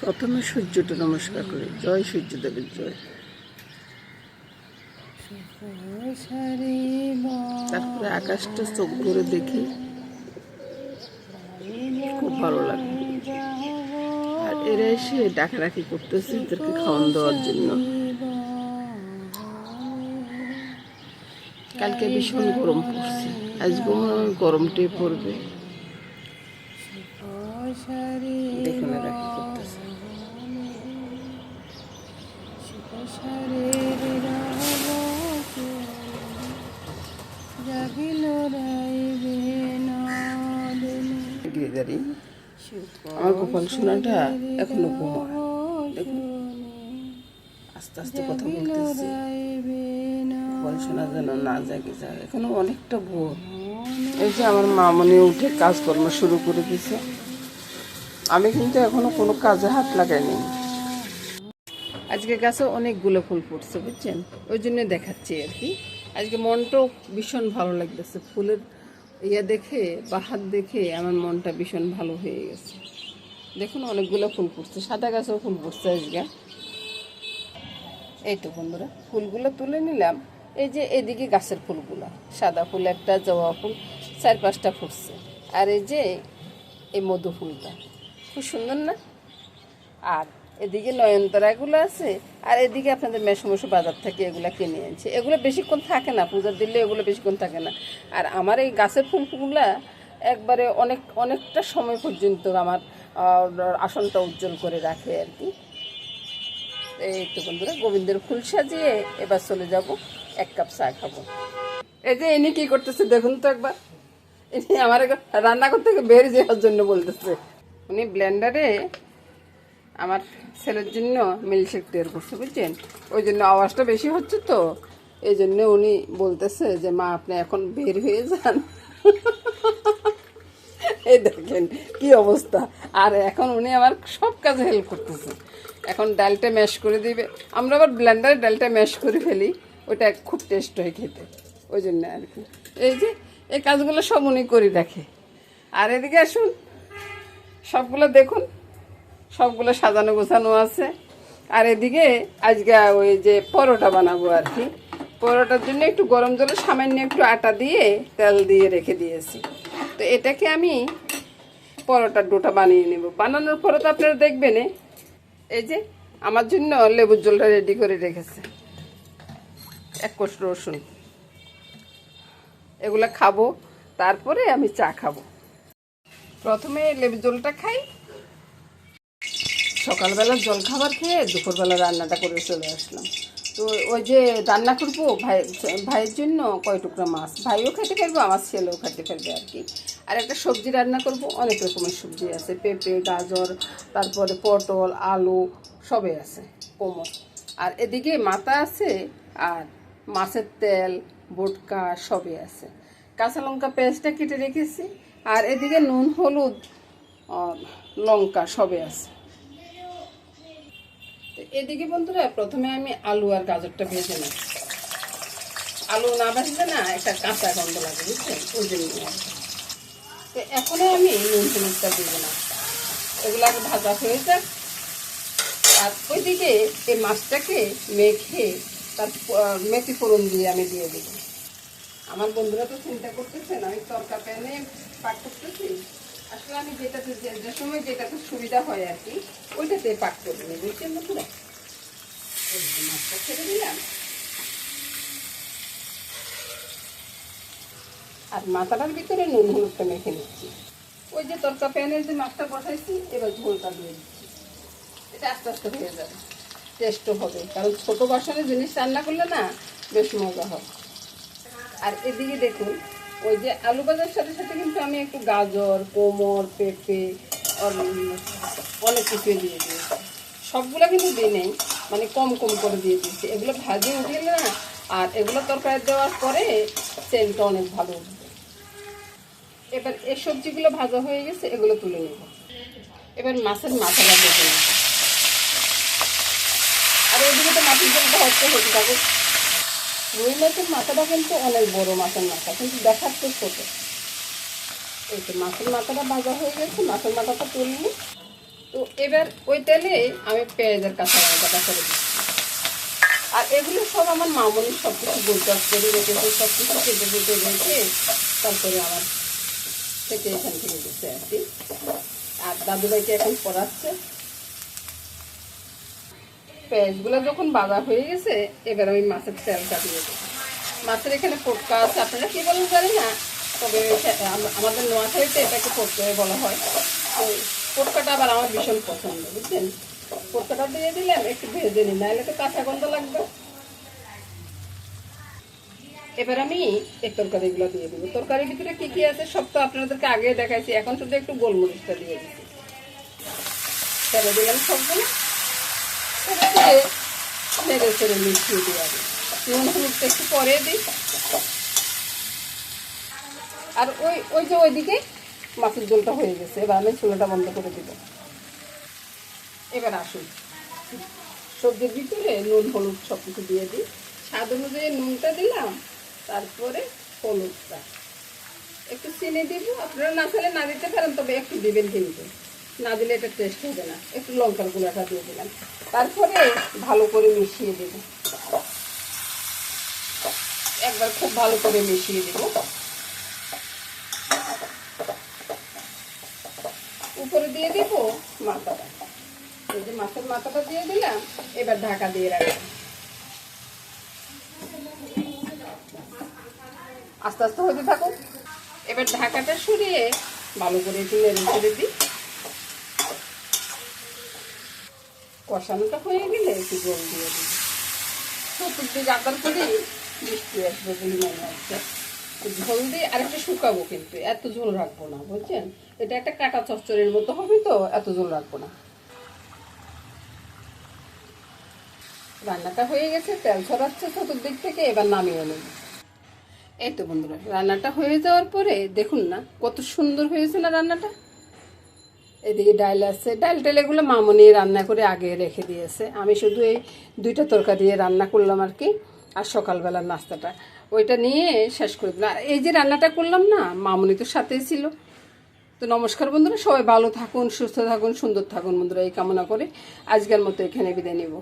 প্রথমে সূর্যটা নমস্কার করি, জয় সূর্যদেবের জয়। তারপরে আকাশটা চোখ ভরে দেখি, খুব ভালো লাগে। আর এরা এসে ডাকাডাকি করতেছে এদেরকে খাওয়ান দেওয়ার জন্য। কালকে ভীষণ গরম পড়ছে, আজকে মনে হয় গরমটাই পড়বে। দেখুন এরা কি করতেছে। আমার গোপাল সোনাটা এখনো ঘুমায়, দেখুন আস্তে আস্তে কথা বলতেছে। গোপাল সোনা যেন না জাগে যায়, এখনো অনেকটা ভোর। এই যে আমার মামনি উঠে কাজকর্ম শুরু করে দিছে, আমি কিন্তু এখনো কোনো কাজে হাত লাগাইনি। আজকে গাছে অনেকগুলো ফুল ফুটছে বুঝছেন, ওই জন্য দেখাচ্ছি আর কি। আজকে মনটাও ভীষণ ভালো লাগতেছে, ফুলের দেখে বাহার দেখে আমার মনটা ভীষণ ভালো হয়ে গেছে। দেখুন অনেকগুলো ফুল ফুটছে, সাদা গাছেও ফুল ফুটছে আজকে। এই তো বন্ধুরা ফুলগুলো তুলে নিলাম। এই যে এদিকে গাছের ফুলগুলো, সাদা ফুল একটা, জবা ফুল 4-5টা ফুটছে। আর এই যে এই মধু ফুলটা খুব সুন্দর না। আর এদিকে নয়নতারাগুলো আছে। আর এদিকে আপনাদের মেশো বাজার থেকে এগুলো কিনে আনছে। এগুলো বেশিক্ষণ থাকে না, পূজার দিলে এগুলো বেশিক্ষণ থাকে না। আর আমার এই গাছের ফুলগুলা একবারে অনেকটা সময় পর্যন্ত আমার আসনটা উজ্জ্বল করে রাখে আর কি। এই তো বন্ধুরা গোবিন্দের ফুল সাজিয়ে এবার চলে যাব 1 কাপ চা খাবো। এই যে ইনি কি করতেছে দেখুন তো একবার। ইনি আমার রান্নাঘর থেকে বের যাওয়ার জন্য বলতেছে। উনি ব্লেন্ডারে আমার ছেলের জন্য মিল্কশেক তৈরি করছে বুঝছেন, ওই জন্য আওয়াজটা বেশি হচ্ছে। তো এই জন্য উনি বলতেছে যে মা আপনি এখন বের হয়ে যান। এই দেখেন কি অবস্থা। আর এখন উনি আমার সব কাজে হেল্প করতেছে। এখন ডালটা ম্যাশ করে দিবে, আমরা আবার ব্লেন্ডারে ডালটা ম্যাশ করে ফেলি, ওটা খুব টেস্ট হয় খেতে, ওই জন্য আর কি। এই যে এই কাজগুলো সব উনি করে রাখে। আর এদিকে আসুন, সবগুলো দেখুন, সবগুলো সাজানো গোছানো আছে। আর এদিকে আজকে ওই যে পরোটা বানাবো আর কি। পরোটার জন্য একটু গরম জলে সামান্য একটু আটা দিয়ে তেল দিয়ে রেখে দিয়েছি। তো এটাকে আমি পরোটার ডোটা বানিয়ে নেব। বানানোর পরে তো আপনারা দেখবেন। এই যে আমার জন্য লেবুর জলটা রেডি করে রেখেছে, 1 কোষ রসুন, এগুলো খাবো, তারপরে আমি চা খাবো। প্রথমে লেবুর জলটা খাই। সকালবেলা জল খাবার খেয়ে দুপুরবেলা রান্নাটা করে চলে আসলাম। তো ওই যে রান্না করবো ভাইয়ের জন্য কয় টুকরা মাছ, ভাইও খেতে পারবো, আমার ছেলেও খেতে পারবে আর কি। আর একটা সবজি রান্না করব, অনেক রকমের সবজি আছে, পেঁপে, গাজর, তারপরে পটল, আলু সবই আছে, কোমর। আর এদিকে মাথা আছে, আর মাছের তেল, বোটকা সবই আছে। কাঁচা লঙ্কা পেঁয়াজটা কেটে রেখেছি। আর এদিকে নুন, হলুদ, লঙ্কা সবই আছে। এদিকে বন্ধুরা প্রথমে আমি আলু আর গাজরটা ভেজে নিই। আলু না ভাজলে না একটা কাঁচা গন্ধ লাগে বুঝছেন, ওই জন্য। তো এখনো আমি নুন হলুদটা দেবো না, এগুলো আগে ভাজা হয়ে যাক। আর ওইদিকে এই মাছটাকে মেখে তার মেথি ফোড়ন দিয়ে আমি দিয়ে দেবো। আমার বন্ধুরা তো চিন্তা করতেছেন আমি তরকা প্যানে পাক করতেছি। আসলে আমি যেটাতে যে সময় যেটাতে সুবিধা হয় আর কি, ওইটাতে পাক করে নিই বুঝছেন বন্ধুরা। মাছটা ছেড়ে দিলাম, আর মাথাটার ভিতরে নুন হলুদটা মেখে নিচ্ছি। ওই যে তরকা প্যানের যে মাছটা বসাইছি, এবার ঝোলটা দিয়ে দিচ্ছি। এটা আস্তে আস্তে হয়ে যাবে, টেস্টও হবে, কারণ ছোটো বাসনে জিনিস রান্না করলে না বেশ মজা হয়। আর এদিকে দেখুন, ওই যে আলু ভাজার সাথে সাথে কিন্তু আমি একটু গাজর, কোমর, পেঁপে অনেক কিছু দিয়ে দিয়েছি। সবগুলো কিন্তু দিই নেই, মানে কম কম করে দিয়ে দিচ্ছি। এগুলো ভাজে উঠলে না, আর এগুলো তরকারি দেওয়ার পরে সেন্টটা অনেক ভালো উঠবে। এবার এই সবজিগুলো ভাজা হয়ে গেছে, এগুলো তুলে নেব। এবার মাছের মাথাটা দেখে নেব। আর ওইদিকে তো মাছের জলটা হতে থাকুক। রুই মাছের মাথাটা কিন্তু অনেক বড় মাছের মাথা, কিন্তু দেখার তো ছোটো। এই তো মাছের মাথাটা ভাজা হয়ে গেছে, মাছের মাথাটা তুললে তো এবার ওই তেলে আমি পেঁয়াজের কাঁচা লঙ্কাটা করে দিচ্ছি। আর এগুলো সব আমার মামনি সব কিছু গোলচাপ করে রেখেছে, সব কিছু কেটে কেটে রেখে তারপরে আমার থেকে এখান থেকে দিচ্ছে আর কি। আর দাদুভাইকে এখন পড়াচ্ছে। পেঁয়াজগুলো যখন ভাজা হয়ে গেছে, এবার আমি মাছের তেলটা দিয়ে দেবো। মাছের এখানে পোটকা আছে, আপনারা কি বলেন জানি না, তবে আমাদের নোয়াখালীতে এটাকে পোটকা বলা হয়। তো পোটকাটা আবার আমার ভীষণ পছন্দ, বুঝছেন। পোটকাটা দিয়ে দিলাম, একটু ভেজে নিই, নাহলে তো কাঁচা গন্ধ লাগবে। এবার আমি এই তরকারিগুলো দিয়ে দেবো। তরকারির ভিতরে কি কি আছে সব তো আপনাদেরকে আগে দেখাইছি, এখন শুধু একটু গোলমরিচটা দিয়ে দিচ্ছি। ছেড়ে দিলাম সবগুলো, নেড়ে চেড়ে মিশিয়ে দিয়ে দিই। নুন হলুদটা একটু পরে দিই। আর ওই ওই যে ওইদিকে মাছের ঝোলটা হয়ে গেছে, এবার আমি চুলাটা বন্ধ করে দিব। এবার আসুন, সবজির ভিতরে নুন হলুদ সব কিছু দিয়ে দিই। স্বাদ অনুযায়ী নুনটা দিলাম, তারপরে হলুদটা, একটু চিনি দিব। আপনারা না চাইলে না দিতে পারেন, তবে একটু দিবেন, কিন্তু না দিলে এটা টেস্ট হবে না। একটু লঙ্কার গুঁড়াটা দিয়ে দিলাম, তারপরে ভালো করে মিশিয়ে দেব। একবার খুব ভালো করে মিশিয়ে দেব। উপরে দিয়ে দিব মাথাটা, এই যে মাছের মাথাটা দিয়ে দিলাম। এবার ঢাকা দিয়ে রাখলাম, আস্তে আস্তে হতে থাকুক। এবার ঢাকাটা সরিয়ে ভালো করে একটু নেড়ে ছেড়ে দিই। কষানোটা হয়ে গেলে একটু জল দিয়ে দিই। চতুর্দিকে আদার করে বৃষ্টি আসবে বলে মনে হচ্ছে। ঝোল দিয়ে আর একটু শুকাবো, কিন্তু এত ঝোল রাখবো না, বুঝছেন। এটা একটা কাটা চচ্চড়ির মতো হবে, তো এত ঝোল রাখবো না। রান্নাটা হয়ে গেছে, তেল ছড়াচ্ছে চতুর্দিক থেকে, এবার নামিয়ে নেব। এই তো বন্ধুরা, রান্নাটা হয়ে যাওয়ার পরে দেখুন না কত সুন্দর হয়েছে না রান্নাটা। এদিকে ডাল আছে, ডাল এগুলো মামনি রান্না করে আগে রেখে দিয়েছে। আমি শুধু এই দুইটা তরকারি দিয়ে রান্না করলাম আর কি। আর সকালবেলার নাস্তাটা ওইটা নিয়ে শেষ করে দিলাম। আর এই যে রান্নাটা করলাম না, মামনি তো সাথেই ছিল। তো নমস্কার বন্ধুরা, সবাই ভালো থাকুন, সুস্থ থাকুন, সুন্দর থাকুন বন্ধুরা, এই কামনা করে আজকের মতো এখানে বিদায় নেব।